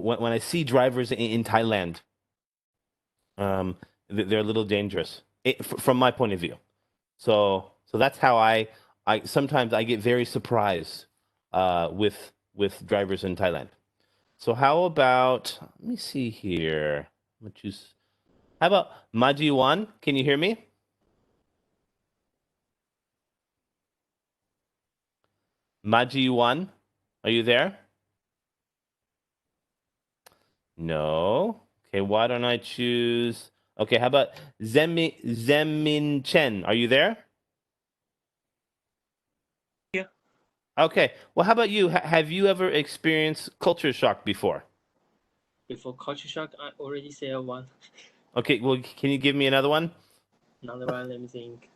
when I see drivers in Thailand, they're a little dangerous from my point of view. So that's how I sometimes I get very surprised with drivers in Thailand. So how about, let me see here. I'm gonna choose. How about Majiwan? Can you hear me? Majiwan, are you there? No. Okay, why don't I choose? Okay, how about Zemin Chen? Are you there? Yeah. Okay. Well, how about you? Have you ever experienced culture shock before? Before culture shock, I already said one. Okay, well, can you give me another one? Another one, let me think.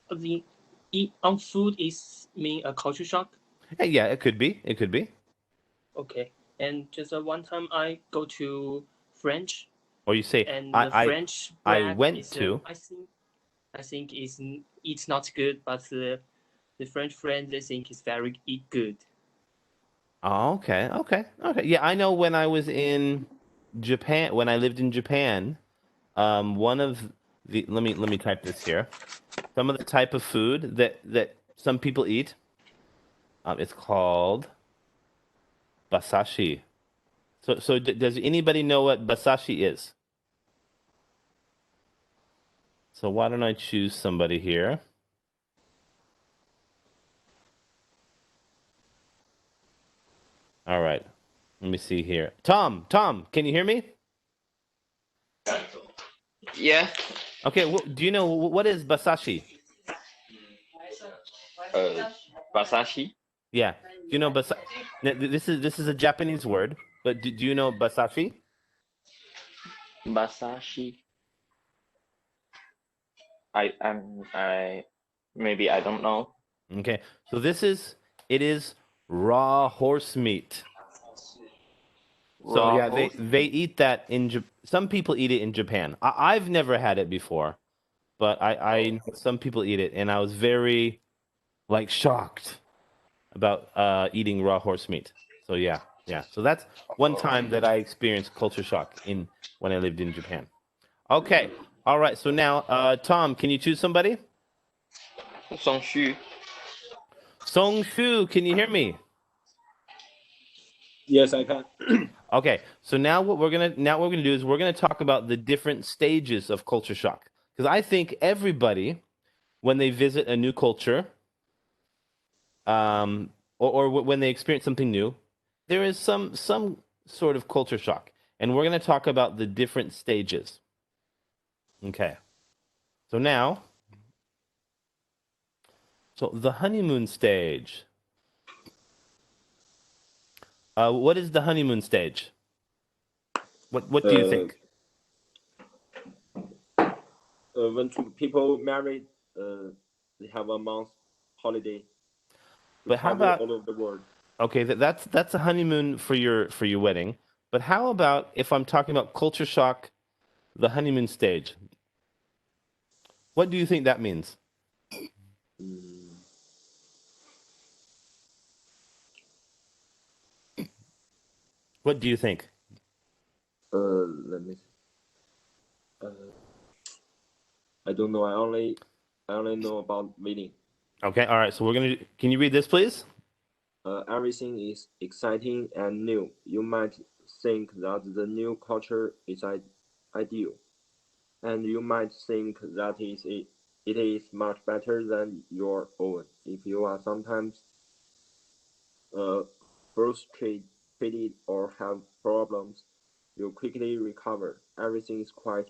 The eat on food is mean a culture shock. Yeah, it could be. It could be. Okay. And just one time I go to French, Or you say, and the French I bread went is to. I think it's not good, but the French friends they think it's very good. Oh, okay, okay, okay. Yeah, I know when I was in Japan, when I lived in Japan, one of the let me type this here. Some of the type of food that some people eat, it's called basashi. So does anybody know what basashi is? So why don't I choose somebody here? All right. Let me see here. Tom, can you hear me? Yeah. Okay, well, do you know what is basashi? Basashi. Yeah. Do you know this is a Japanese word, but do you know basashi? Basashi. I maybe I don't know. Okay. So it is raw horse meat. So Raw yeah, horse. they eat that in some people eat it in Japan. I've never had it before, but I know some people eat it, and I was very like shocked about eating raw horse meat. So yeah, yeah. So that's one time that I experienced culture shock in when I lived in Japan. Okay, all right. So now, Tom, can you choose somebody? Songshu. Song Shu, can you hear me? Yes, I can. Okay, so now what we're gonna do is we're gonna talk about the different stages of culture shock because I think everybody when they visit a new culture, or when they experience something new, there is some sort of culture shock, and we're gonna talk about the different stages. Okay, so now, so the honeymoon stage. What is the honeymoon stage? What do you think? When two people married, they have a month holiday to But how travel about, all over the world. okay, that's a honeymoon for your wedding. But how about if I'm talking about culture shock, the honeymoon stage? What do you think that means? Mm, What do you think? Let me. Uh, I don't know. I only know about wedding. Okay, all right. So we're gonna. Can you read this, please? Everything is exciting and new. You might think that the new culture is ideal, and you might think that it is much better than your own. If you are sometimes uh, frustrated or have problems, you quickly recover. Everything is quite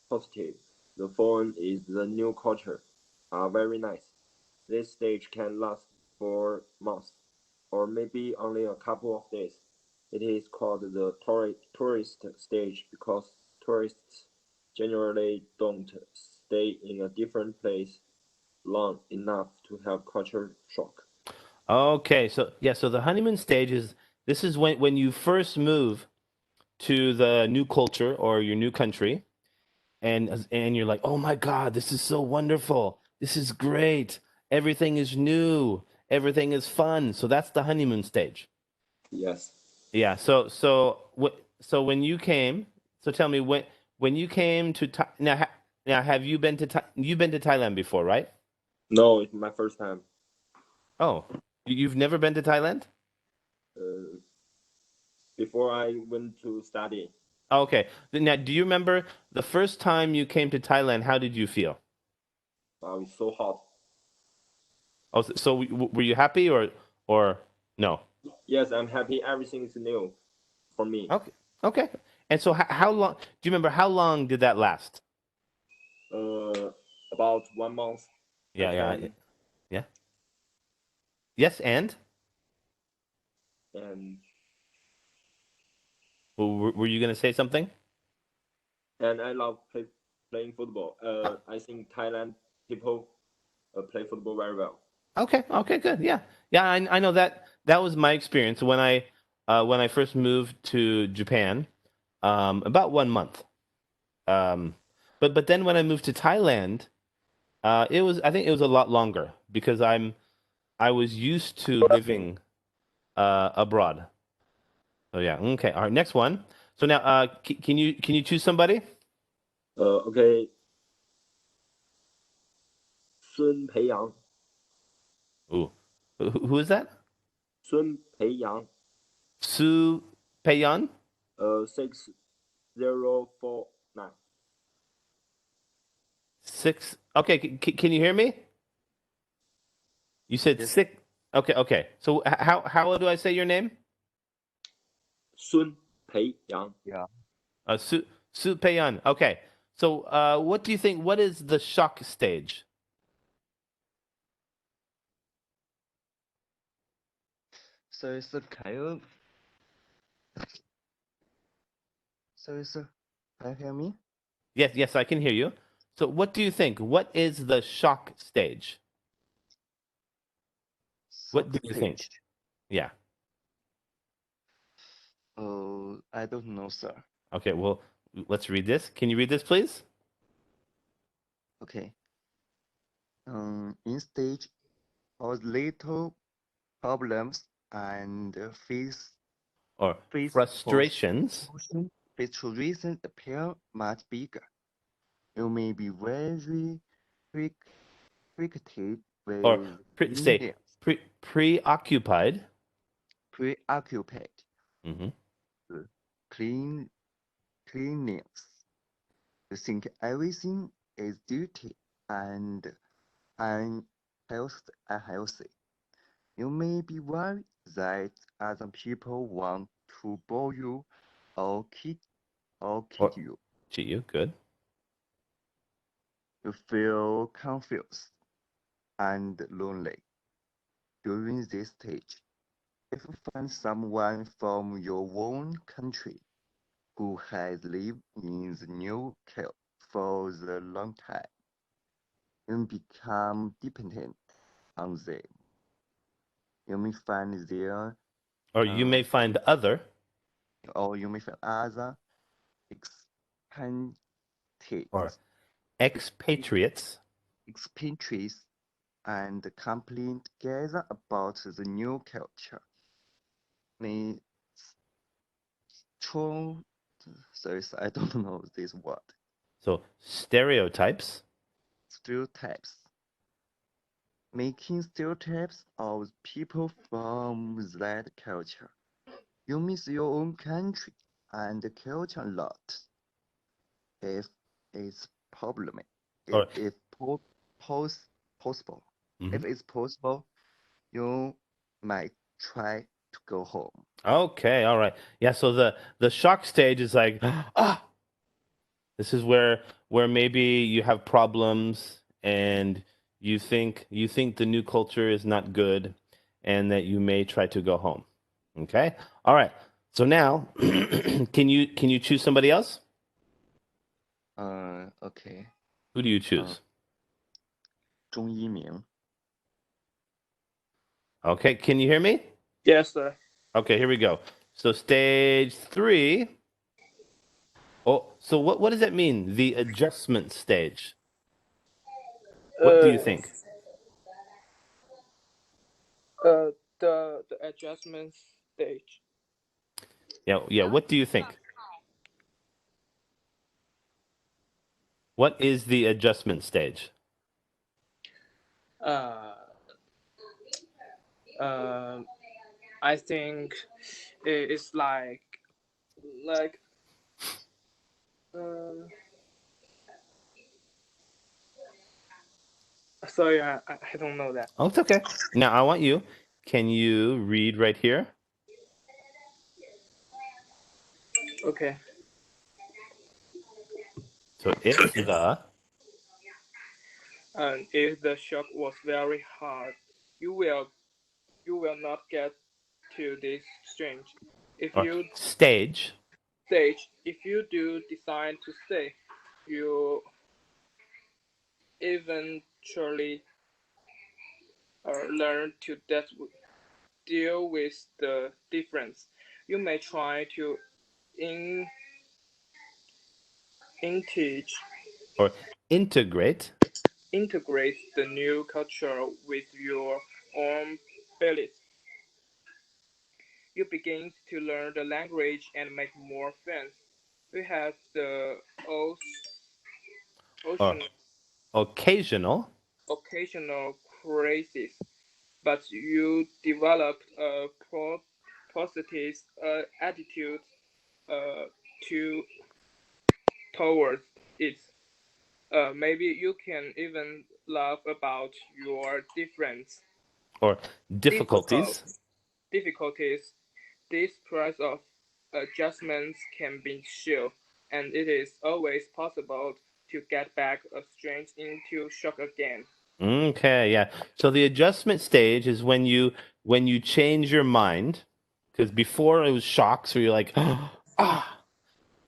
positive. The phone is the new culture. Are very nice. This stage can last for months, or maybe only a couple of days. It is called the tourist stage because tourists generally don't stay in a different place long enough to have culture shock. Okay, so yeah, so the honeymoon stage is this is when you first move to the new culture or your new country, and you're like, oh my God, this is so wonderful. This is great. Everything is new. everything is fun. So that's the honeymoon stage. Yes. Yeah. So when you came, so tell me when you came to now have you been to you've been to Thailand before, right? No, it's my first time. Oh, you've never been to Thailand? Before I went to study, Okay. Now, do you remember the first time you came to Thailand? How did you feel? it's so hot. Oh, so were you happy or no? Yes, I'm happy. Everything is new for me. Okay. Okay. And so how long? Do you remember how long did that last? About 1 month. Yeah. And Yeah. then- Yeah. Yes. and Were you gonna say something? and I love playing football. I think Thailand people play football very well. Okay. Okay. Good. Yeah. Yeah. I know that was my experience when I first moved to Japan. About 1 month. But then when I moved to Thailand, I think it was a lot longer because I was used to living abroad. So yeah. Okay. All right. Next one. So now, can you choose somebody? Okay, Sun Peiyang. Ooh, who is that? Sun Peiyang. Su Peiyan? 6049. Six. Okay. Can you hear me? You said Yes. six. Okay. Okay. So how do I say your name? Sun Peiyang. Yeah. Su Peiyan. Okay. So what do you think? What is the shock stage? So can you hear me? Yes, I can hear you. So what do you think? What is the shock stage? What do you think? Stage. Yeah. Oh, I don't know, sir. Okay, well, let's read this. Can you read this, please? Okay. In stage of little problems and Or face frustrations? frustrations appear much bigger. You may be very frustrated Or with say preoccupied? preoccupied Hmm. clean cleanliness. You think everything is dirty and unhealthy. You may be worried that other people want to bore you or kid you. Cheat you. Good. You feel confused and lonely during this stage. If you find someone from your own country who has lived in the new culture for a long time, you become dependent on them. You may find their Or you may find other. or you may find other expatriates Or expatriates. expatriates and complain together about the new culture. May strong, sorry, I don't know this word. So stereotypes. Stereotypes. Making stereotypes of people from that culture. You miss your own country and the culture a lot. If it's problem, Or if possible, Mhm. if it's possible, you might try to go home. Okay, all right. Yeah, so the shock stage is like, ah, this is where maybe you have problems and you think the new culture is not good and that you may try to go home. Okay? All right. So now, can you choose somebody else? Okay. Who do you choose? 钟一鸣. Okay, can you hear me? Yes, sir. Okay, here we go. So stage 3. Oh, so what does that mean? The adjustment stage. What do you think? The adjustment stage. Yeah. What do you think? What is the adjustment stage? Uh, I think it's like uh, sorry, I don't know that. Oh, it's okay. Now I want you. Can you read right here? Okay. So if the And if the shock was very hard, you will not get to this strange. If or you stage if you do decide to stay, you eventually learn to deal with the difference. You may try to in integrate or integrate integrate the new culture with your own beliefs. You begin to learn the language and make more friends. We have the or ocean, occasional occasional crisis, but you develop a positive attitude uh, to towards it. Maybe you can even laugh about your or difficult difficulties difficulties. This process of adjustments can be chill, and it is always possible to get back a strange into shock again. Okay, yeah. So the adjustment stage is when you change your mind, because before it was shock, so you're like, ah,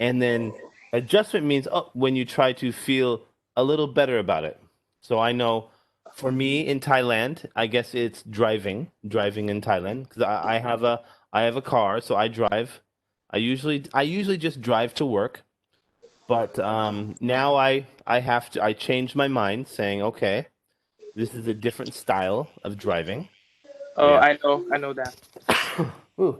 and then adjustment means when you try to feel a little better about it. So I know for me in Thailand, I guess it's driving in Thailand because I have a car, so I drive. I usually just drive to work, but now I change my mind, saying, okay, this is a different style of driving. Oh, Yeah. I know that. Ooh.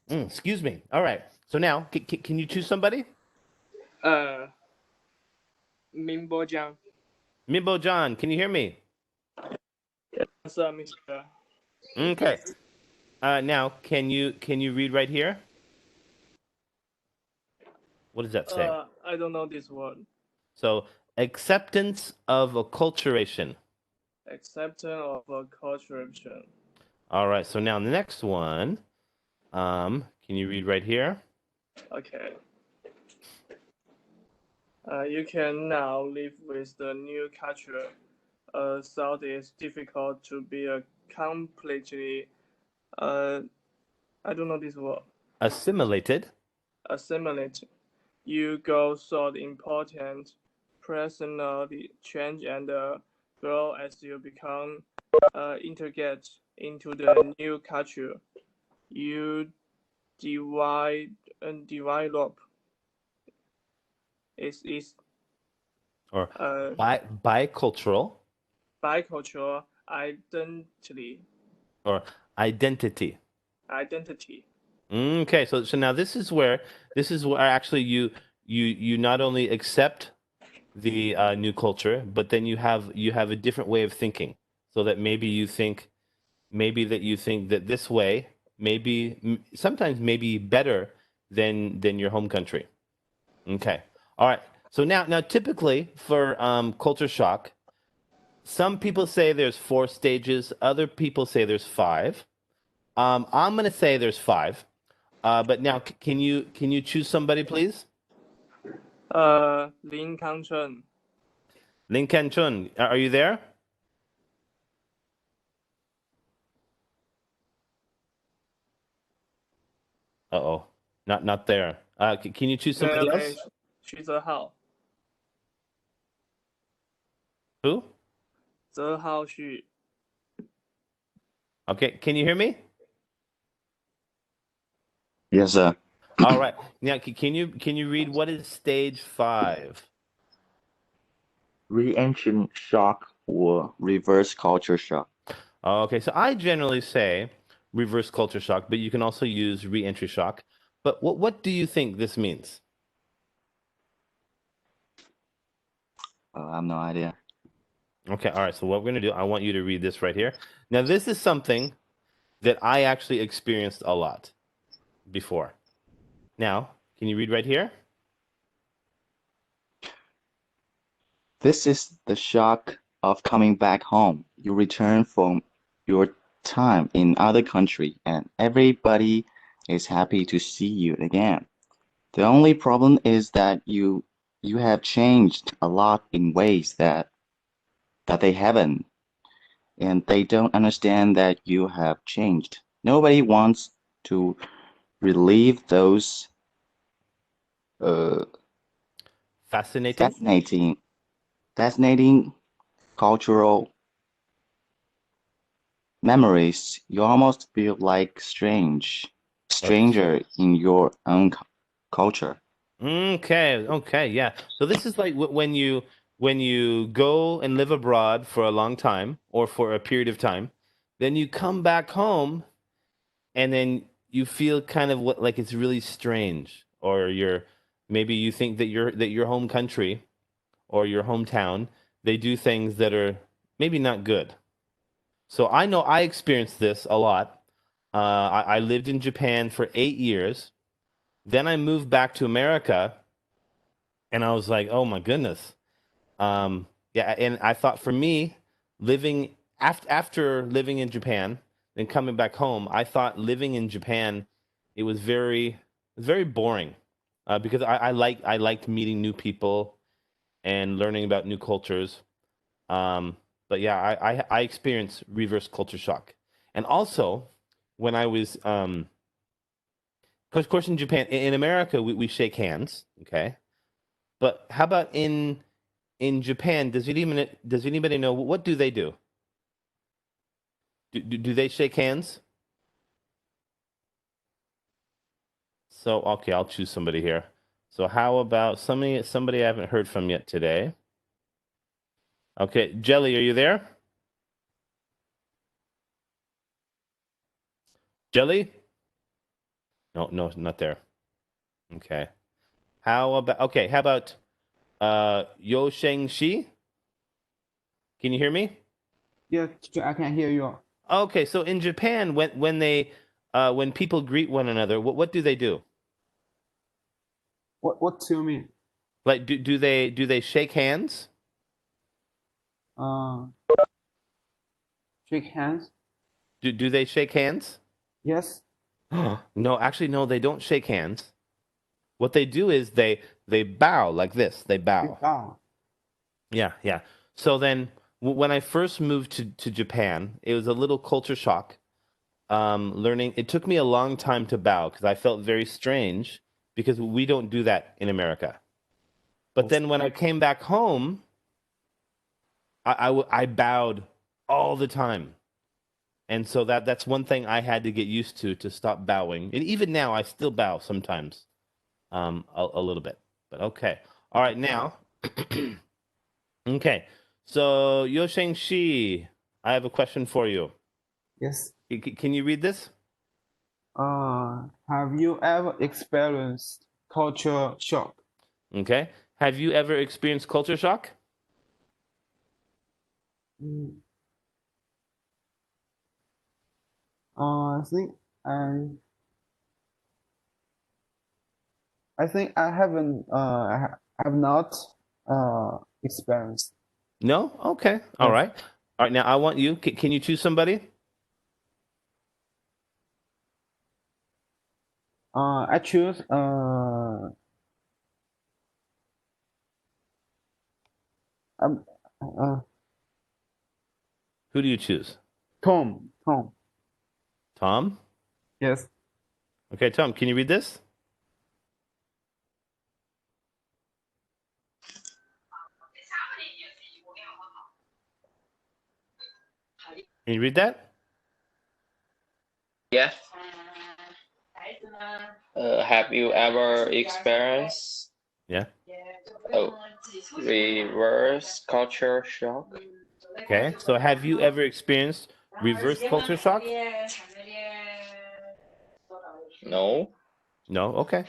Excuse me. All right. So now, can you choose somebody? Uh, Minbo-jiang. Mimbo John, can you hear me? Yes, Mr. Okay. Now, can you read right here? What does that say? I don't know this word. So, acceptance of acculturation. Acceptance of a corruption. All right. So now the next one. Can you read right here? Okay. You can now live with the new culture. Thought it's difficult to be a completely I don't know this word. Assimilated. Assimilate. You go through important personal change and grow as you become integrate into the new culture. You divide and develop. Is Or uh, bicultural. bicultural identity. Or identity. Identity. Okay, so now this is where actually you not only accept the new culture, but then you have a different way of thinking, so that maybe you think that this way sometimes maybe better than your home country. Okay, all right. So now typically for culture shock, some people say there's 4 stages, other people say there's 5. I'm gonna say there's 5. But now, can you choose somebody, please? Lin Kangchun. Lin Ken Chun, are you there? Uh-oh, not there. Can you choose somebody Okay, else? she's a Hao. Who? The Hao Xu. Okay, can you hear me? Yes, sir. All right. Now, can you read what is stage 5? Re-ancient shock or reverse culture shock. Okay, so I generally say reverse culture shock, but you can also use re-entry shock. But what do you think this means? I have no idea. Okay, all right. So what we're gonna do, I want you to read this right here. Now, this is something that I actually experienced a lot before. Now, can you read right here? This is the shock of coming back home. You return from your time in other country and everybody is happy to see you again. The only problem is that you have changed a lot in ways that they haven't, and they don't understand that you have changed. Nobody wants to relieve those uh, Fascinating. fascinating fascinating cultural memories. You almost feel like Okay. stranger in your own culture. Okay, yeah. So this is like when you go and live abroad for a long time or for a period of time, then you come back home and then you feel kind of like it's really strange, or maybe you think that your home country or your hometown, they do things that are maybe not good. So I know I experienced this a lot. I lived in Japan for 8 years. Then I moved back to America, and I was like, oh my goodness. Yeah, and I thought for me, living after living in Japan, then coming back home, I thought living in Japan, it was very boring, because I liked meeting new people and learning about new cultures. But yeah, I experienced reverse culture shock, and also when I was, of course in Japan, in America we shake hands, okay, but how about in Japan? Does anybody know what do they do? Do they shake hands? So okay, I'll choose somebody here. So how about somebody I haven't heard from yet today? Okay, Jelly, are you there? Jelly? No, no, not there. Okay. How about Yo Sheng Shi? Can you hear me? Yeah, teacher, I can hear you. Okay, so in Japan, when people greet one another, what do they do? What do you mean? Like do they shake hands? Uh, shake hands? Do they shake hands? Yes. No, actually, no, they don't shake hands. What they do is they bow like this. They bow. Bow. Yeah, yeah. So then, when I first moved to Japan, it was a little culture shock. Learning, it took me a long time to bow because I felt very strange because we don't do that in America. But then when I came back home, I bowed all the time. And so that's one thing I had to get used to stop bowing. And even now, I still bow sometimes, a little bit. But okay. All right, now. Okay. So, Yo Sheng Shi, I have a question for you. Yes. Can you read this? Have you ever experienced culture shock? Okay. Have you ever experienced culture shock? Mm, I think I I haven't have not experienced. No? Okay. All Yes. right. All right. Now, I want you. Can you choose somebody? I choose um, uh Who do you choose? Tom. Tom? Yes. Okay, Tom, can you read this? Can you read that? Yes. Have you ever experienced Yeah. a reverse culture shock? Okay. So, have you ever experienced Reverse culture shock? No. No. Okay.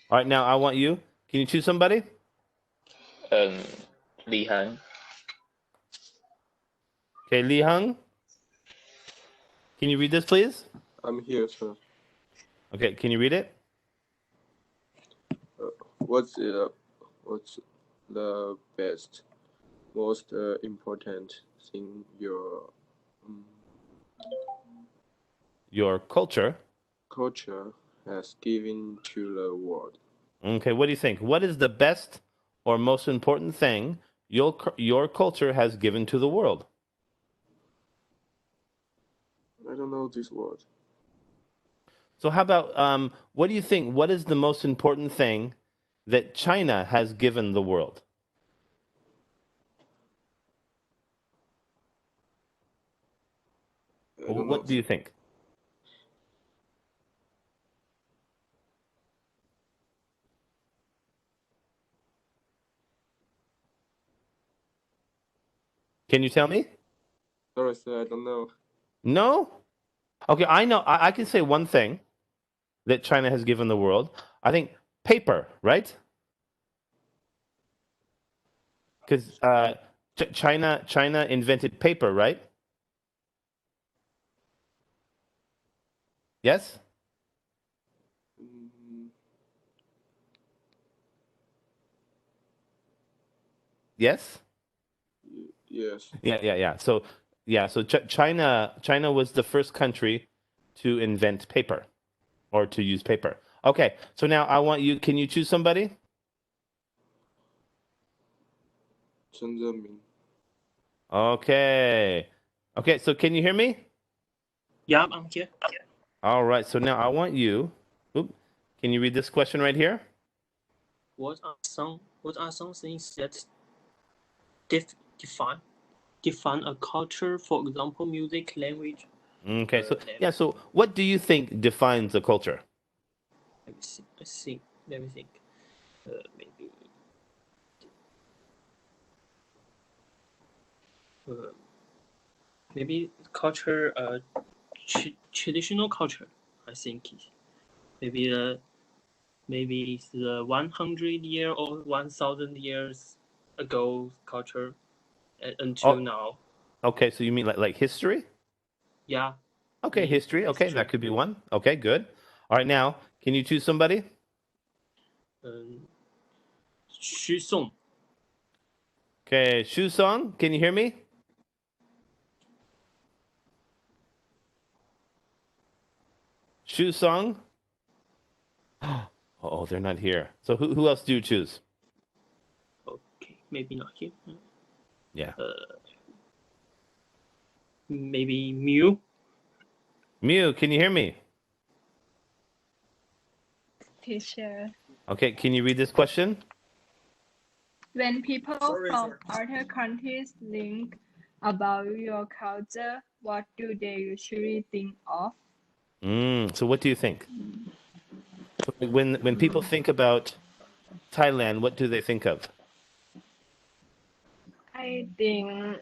All right. Now I want you. Can you choose somebody? Li Han. Okay, Li Hung. Can you read this, please? I'm here, sir. Okay. Can you read it? What's the best, most important thing Your culture. culture has given to the world? Okay. What do you think? What is the best or most important thing your culture has given to the world? I don't know this word. So how about what do you think? What is the most important thing that China has given the world? I don't What know. do you think? Can you tell me? Sorry, sir, I don't know. No? Okay, I know. I can say one thing that China has given the world. I think paper, right? Because China invented paper, right? Yes? Mm, Yes? yes. Yeah. So China was the first country to invent paper or to use paper. Okay, so now I want you. Can you choose somebody? Chen Zemin. Okay. Okay, so can you hear me? Yeah, I'm here. All right. So now I want you. Oop, can you read this question right here? What are some things that define a culture? For example, music, language. Okay. So yeah. So what do you think defines a culture? Let me see. Let me think. Maybe. Maybe culture. Traditional culture. I think maybe it's the 100 year or 1,000 years ago culture until Oh, now. okay. So you mean like history? Yeah. Okay, history. Okay, that could be one. Okay, good. All right. Now, can you choose somebody? 诗颂 Okay, Shu Song. Can you hear me? Shu Song. Oh, they're not here. So who else do you choose? Okay, maybe not here. Yeah. Maybe Mew. Mew, can you hear me? Teacher. Okay, can you read this question? When people from other countries think about your culture, what do they usually think of? So what do you think? So when people think about Thailand, what do they think of? I think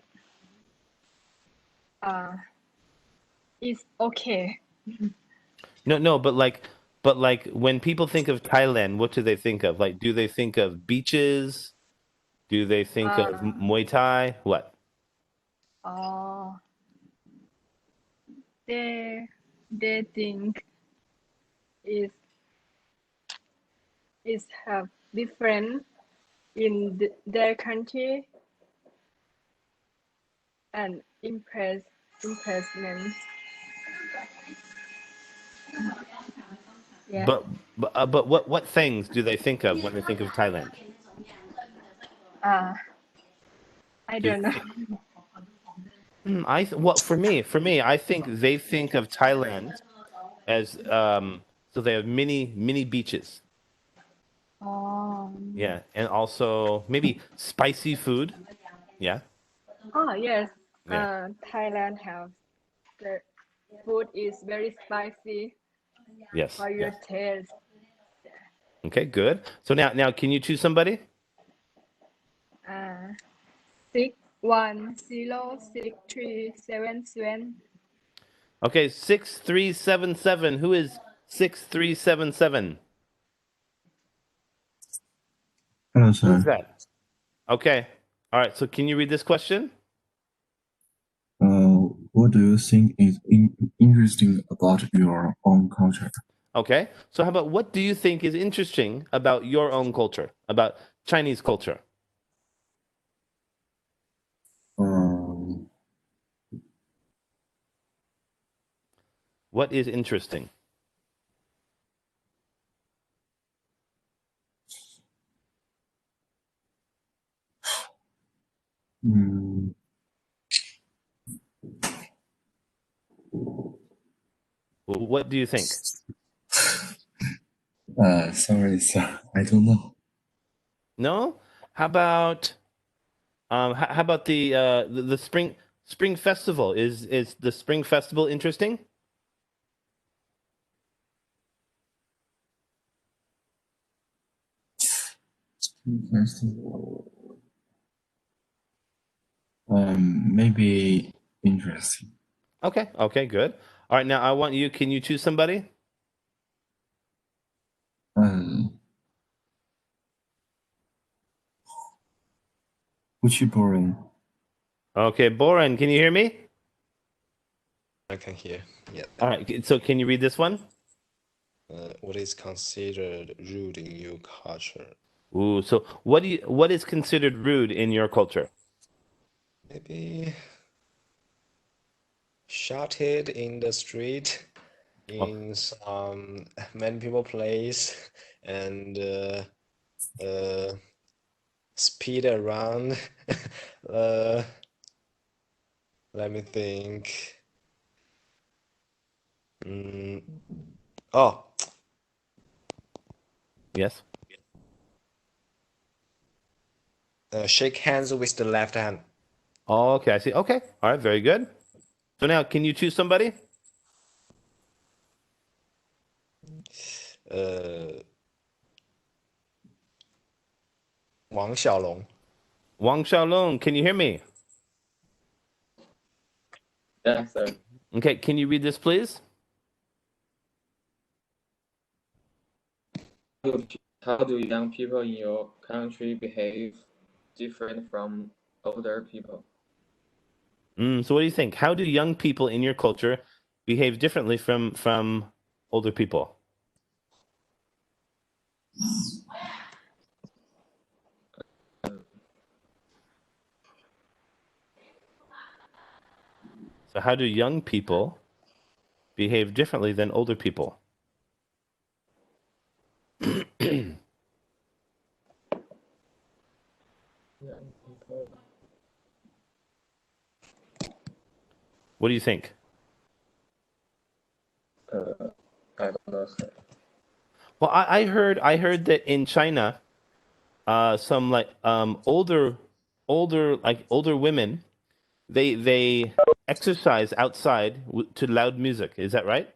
it's okay. No, but like when people think of Thailand, what do they think of? Like, do they think of beaches? Do they think of Muay Thai? What? They think is have different in their country and impressment. Yeah. But what things do they think of when they think of Thailand? I Do don't know. they well, for me, I think they think of Thailand as so they have many beaches. Yeah, and also maybe spicy food. Yeah, Yes. yeah. Thailand have the food is very spicy Yes, for your yes. taste. Okay, good. So now, can you choose somebody? 6106377 Okay, 6377. Who is 6377? Hello, Who's sir. that? Okay. All right. So can you read this question? What do you think is interesting about your own culture? Okay. So how about what do you think is interesting about your own culture, about Chinese culture? What is interesting? What do you think? Sorry, sir. I don't know. No? How about the spring festival? Is the spring festival interesting? Festival. Maybe interesting. Okay. Okay, good. All right, now I want you, can you choose somebody? Boring. Okay, Boran, can you hear me? I can hear. Yeah. All right, so can you read this one? What is considered rude in your culture? Ooh, so what is considered rude in your culture? Maybe shouted in the street in some many people place and speed around. Let me think. Oh, Yes. shake hands with the left hand. Oh, okay, I see. Okay. All right, very good. So now can you choose somebody? Wang Xiaolong. Wang Xiaolong, can you hear me? Yes, sir. Okay, can you read this, please? How do young people in your country behave different from older people? So what do you think? How do young people in your culture behave differently from older people? So how do young people behave differently than older people? Young people. What do you think? I don't know, sir. Well, I heard that in China, some like older women, they exercise outside to loud music. Is that right?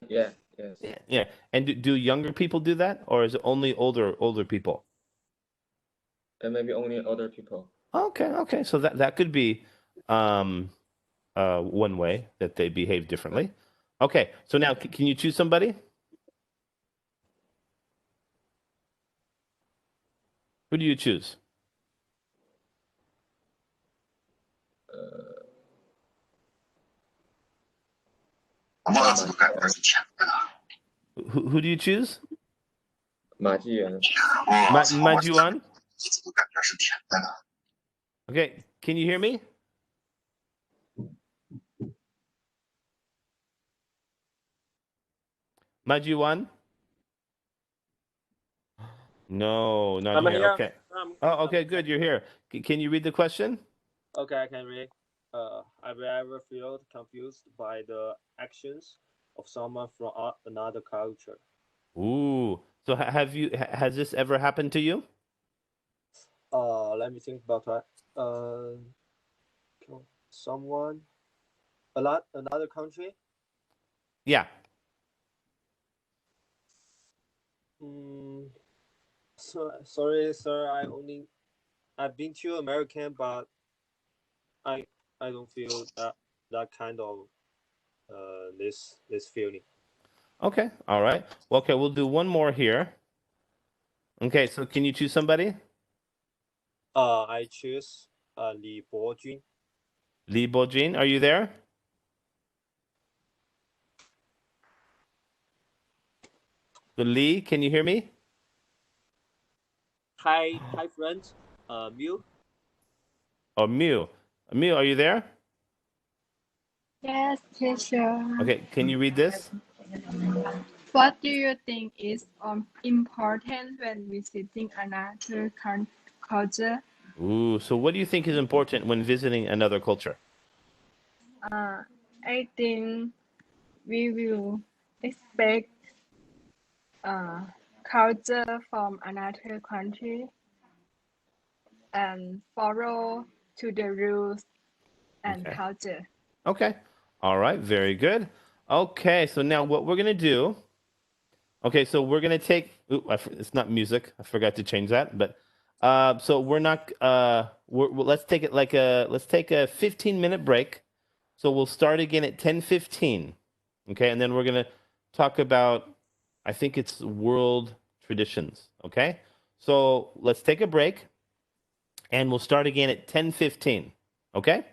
Yeah, yes. Yeah. And do younger people do that, or is it only older people? And maybe only older people. Okay. So that could be one way that they behave differently. Okay. So now can you choose somebody? Who do you choose? Who do you choose? Ma Jiyuan. Majuan? Okay, can you hear me? Majuan? No, not I'm here. here. Okay. Oh, okay, good. You're here. Can you read the question? Okay, I can read. Have you ever felt confused by the actions of someone from another culture? Ooh. So has this ever happened to you? Let me think about that. Someone, another country. Yeah. Sorry, sir. I've been to American, but I don't feel that. that kind of this feeling. Okay. All right. Well, okay, we'll do one more here. Okay, so can you choose somebody? I choose Li Bojun. Li Bojin, are you there? So Li, can you hear me? Hi, friends. Mew. Or Mew? Mew, are you there? Yes, teacher. Okay, can you read this? What do you think is important when visiting another culture? Ooh, so what do you think is important when visiting another culture? I think we will expect culture from another country and follow to the rules and Okay. culture. Okay. All right, very good. Okay, so now what we're going to do, okay, so we're going to take, it's not music. I forgot to change that, but so we're not, let's take it like let's take a 15-minute break. So we'll start again at 10:15. Okay, and then we're going to talk about, I think it's world traditions. Okay, so let's take a break and we'll start again at 10:15. Okay?